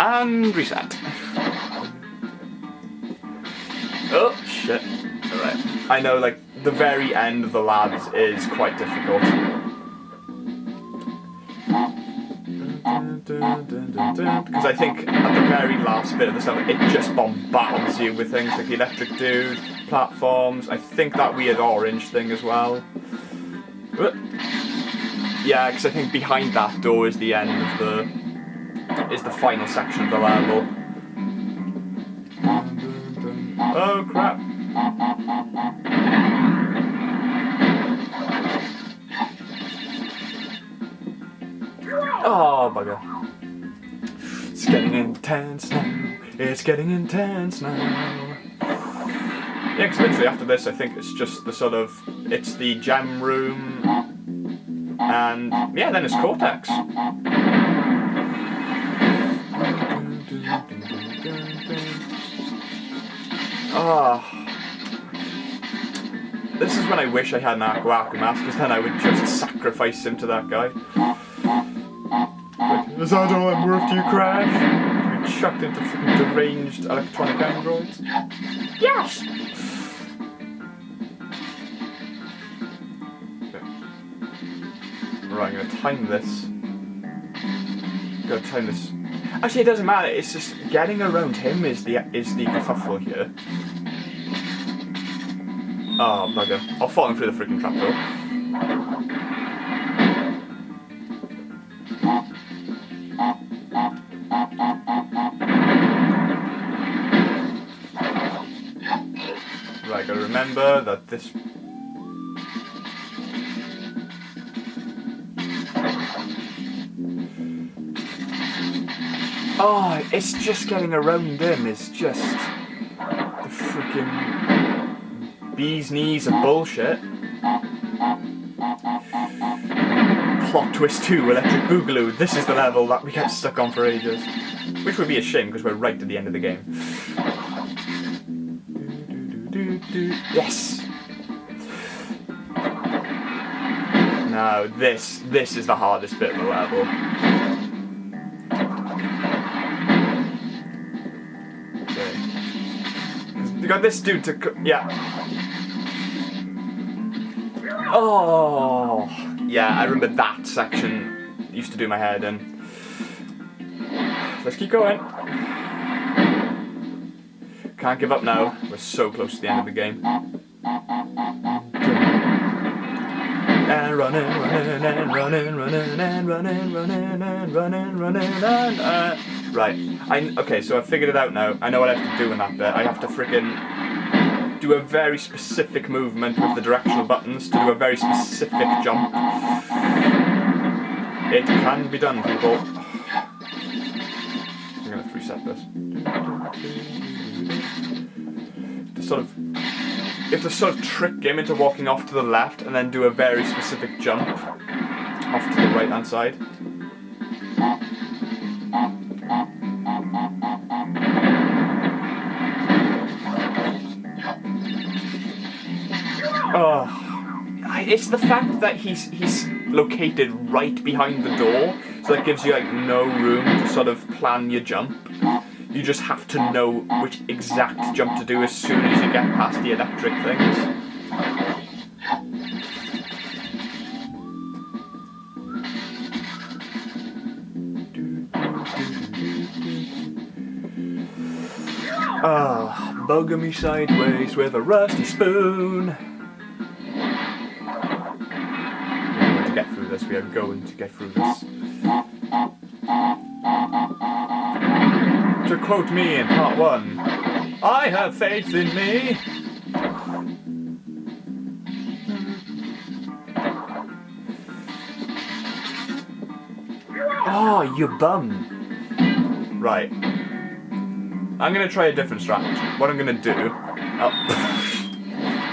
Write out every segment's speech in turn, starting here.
And reset. Oh, shit. Alright. I know, like, the very end of the labs is quite difficult. Because I think at the very last bit of the stuff, it just bombards you with things like the electric dude, platforms, I think that weird orange thing as well. Yeah, because I think behind that door is the end of the final section of the level. Oh crap. Oh bugger. It's getting intense now. It's getting intense now. Yeah, because literally after this I think it's just the sort of, it's the gem room and yeah, then it's Cortex. Oh. This is when I wish I had an Aqua mask, because then I would just sacrifice him to that guy. Like, is that all I'm worth to you, Crash? You chucked into fucking deranged electronic androids? Yes! Okay. Right, I'm gonna time this. Gotta time this. Actually, it doesn't matter. It's just getting around him is the kerfuffle here. Oh bugger! I'll fall through the freaking trapdoor. Right, gotta remember that this. Oh, it's just getting around him is just the freaking bee's knees of bullshit. Plot twist 2, Electric Boogaloo. This is the level that we get stuck on for ages. Which would be a shame because we're right at the end of the game. Yes! Now this is the hardest bit of the level. You got this dude to yeah. Oh, yeah, I remember that section used to do my head in. Let's keep going. Can't give up now. We're so close to the end of the game. And running, right. Okay, so I've figured it out now. I know what I have to do in that bit. I have to frickin' do a very specific movement with the directional buttons to do a very specific jump. It can be done, people. I'm gonna have to reset this. You have to sort of trick him into walking off to the left and then do a very specific jump off to the right hand side. Oh, it's the fact that he's located right behind the door, so that gives you like no room to sort of plan your jump. You just have to know which exact jump to do as soon as you get past the electric things. Ah, bugger me sideways with a rusty spoon. We're going to get through this. We are going to get through this. To quote me in part 1, I have faith in me. Oh, you bum. Right. I'm going to try a different strategy. What I'm going to do... Oh.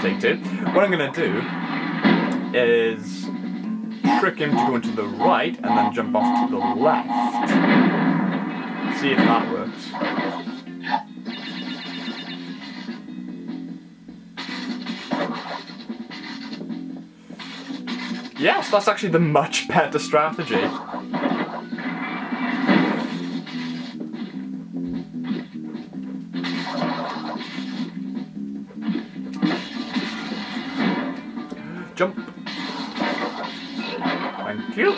Take 2. What I'm going to do is trick him to go into the right and then jump off to the left. See if that works. Yes, that's actually the much better strategy. Phew.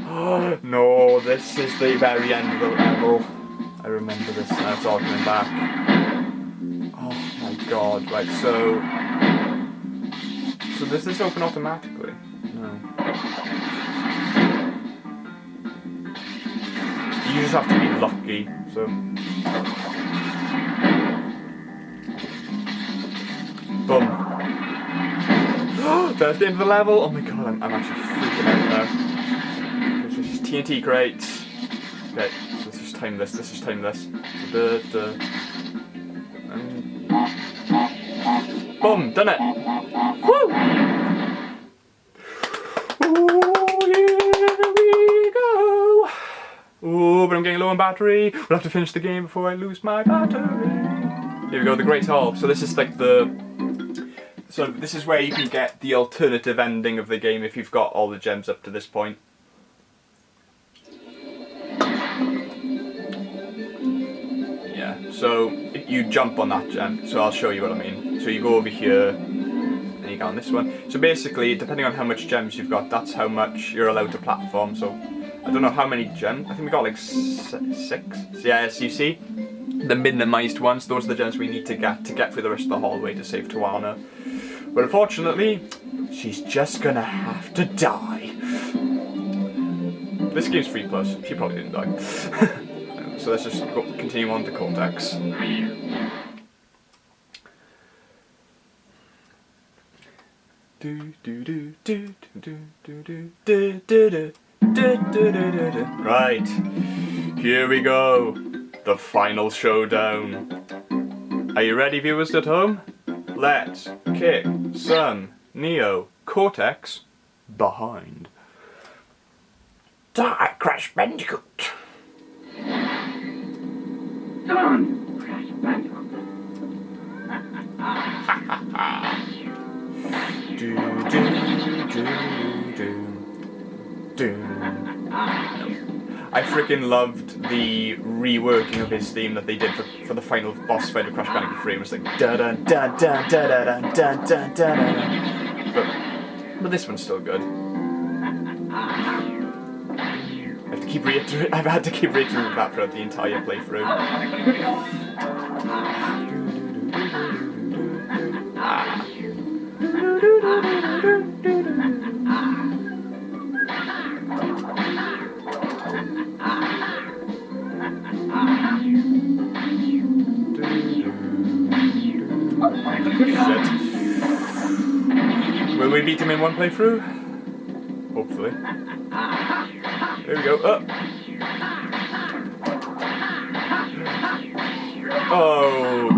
Oh, no, this is the very end of the level. I remember this now, it's all coming back. Oh my god, right, so does this open automatically? No. You just have to be lucky, so. Boom. There's the end of the level. Oh my god, I'm actually freaking out now. There's just TNT crates. Okay, so let's just time this. Let's just time this. Boom, done it. Woo! Oh, here we go. Oh, but I'm getting low on battery. We'll have to finish the game before I lose my battery. Here we go, the Great Hall. So this is like so this is where you can get the alternative ending of the game if you've got all the gems up to this point. Yeah, so you jump on that gem, so I'll show you what I mean. So you go over here, and you go on this one. So basically, depending on how much gems you've got, that's how much you're allowed to platform. So I don't know how many gems, I think we got like 6. Yeah, as you see, the minimized ones, those are the gems we need to get through the rest of the hallway to save Tawana. But unfortunately, she's just gonna have to die. This game's free plus, she probably didn't die. So let's just continue on to Cortex. Right, here we go. The final showdown. Are you ready, viewers at home? Let's kick some Neo Cortex behind. Die, Crash Bandicoot! Done, Crash Bandicoot! Do. I freaking loved the reworking of his theme that they did for the final boss fight of Crash Bandicoot 3. It was like da da da da da da da da da da. But this one's still good. I've had to keep reiterating that throughout the entire playthrough. Shit. Will we beat him in one playthrough? Hopefully. There we go. Oh!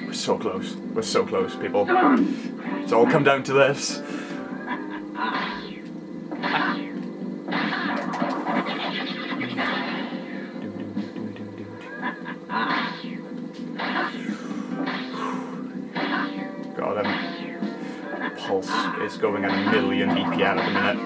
We're so close. We're so close, people. It's all come down to this. God, pulse is going at 1,000,000 BPM at the minute.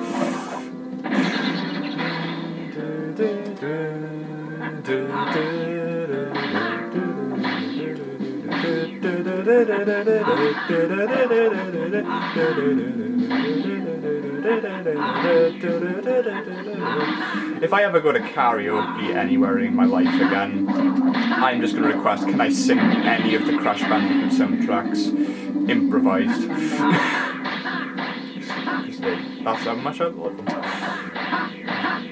If I ever go to karaoke anywhere in my life again, I'm just going to request, can I sing any of the Crash Bandicoot soundtracks improvised? That's how much I love them.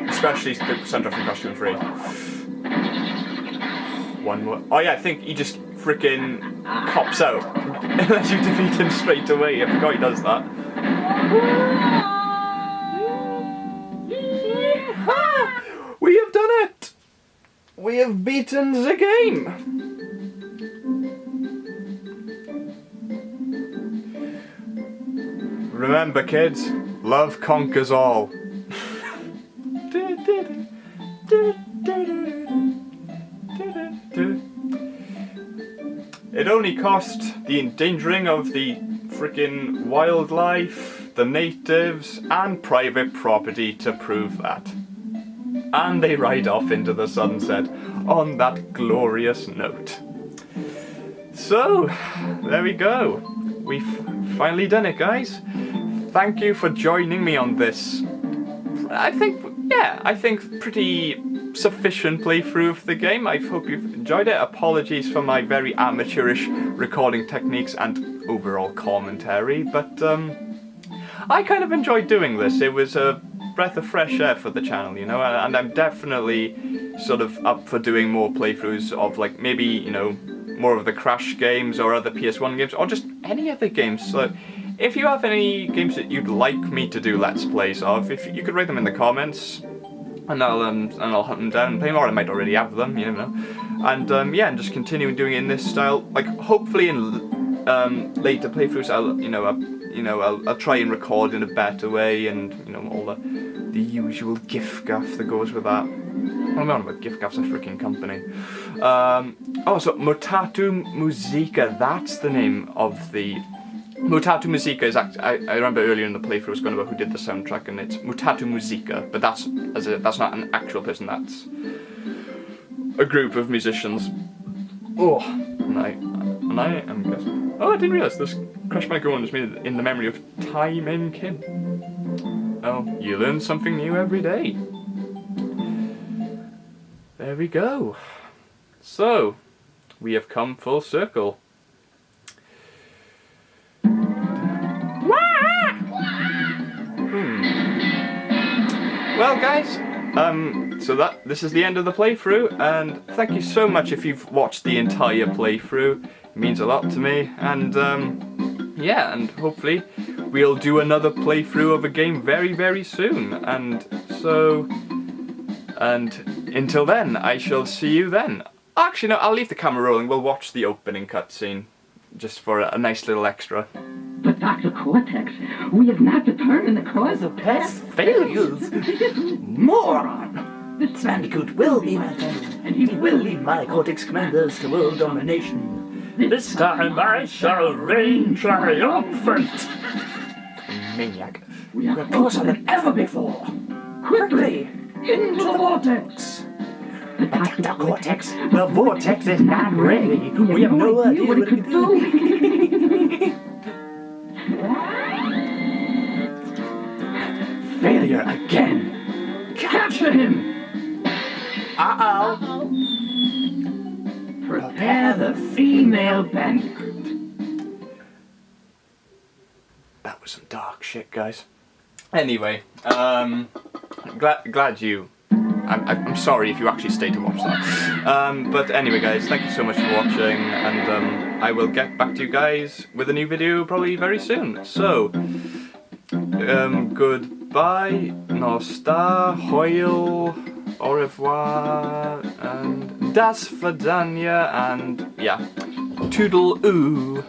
Especially the soundtrack from Crash 2 and 3. One more. Oh yeah, I think he just freaking cops out unless you defeat him straight away. I forgot he does that. We have done it! We have beaten the game! Remember, kids, love conquers all. It only cost the endangering of the frickin' wildlife, the natives, and private property to prove that. And they ride off into the sunset on that glorious note. So, there we go. We've finally done it, guys. thank you for joining me on this. I think pretty sufficient playthrough of the game. I hope you've enjoyed it. Apologies for my very amateurish recording techniques and overall commentary, but I kind of enjoyed doing this. It was a breath of fresh air for the channel, you know, and I'm definitely sort of up for doing more playthroughs of, like, maybe, you know, more of the Crash games or other PS1 games, or just any other games. So if you have any games that you'd like me to do Let's Plays of, if you could write them in the comments, and I'll hunt them down and play them, or I might already have them, you never know. And yeah, and just continue doing it in this style. Like, hopefully in later playthroughs, I'll try and record in a better way, and you know, all the usual gif gaff that goes with that. I'm on about gif gaff's a freaking company. Oh, so Mutato Musica, that's the name of the. Mutato Musica is I remember earlier in the playthrough I was going about who did the soundtrack, and it's Mutato Musica, but that's not an actual person, that's a group of musicians. Oh, and I am guessing. Oh, I didn't realise this Crash Bandicoot 1 was made in the memory of Time and Kim. Oh, you learn something new every day. There we go. So, we have come full circle. Well, guys, so this is the end of the playthrough, and thank you so much if you've watched the entire playthrough. It means a lot to me, and yeah, and hopefully we'll do another playthrough of a game very, very soon. And so, and until then, I shall see you then. Actually, no, I'll leave the camera rolling. We'll watch the opening cutscene just for a nice little extra. But Dr. Cortex, we have not determined the cause of Past failures! Moron! This Bandicoot will be my turn, and he will lead my Cortex commanders to world domination. This time I shall reign triumphant! Maniac. We're closer than ever before! Quickly! Into the vortex! But Dr. Cortex, the vortex is not ready! We have no idea what it could do! Failure again! Capture him! Uh-oh! Prepare the female Bandicoot. That was some dark shit, guys. Anyway, glad you. I'm sorry if you actually stayed to watch that. But anyway, guys, thank you so much for watching, and I will get back to you guys with a new video probably very soon. So, goodbye, Nosta, Hoyle, au revoir, and das Vidania, and yeah, toodle-oo.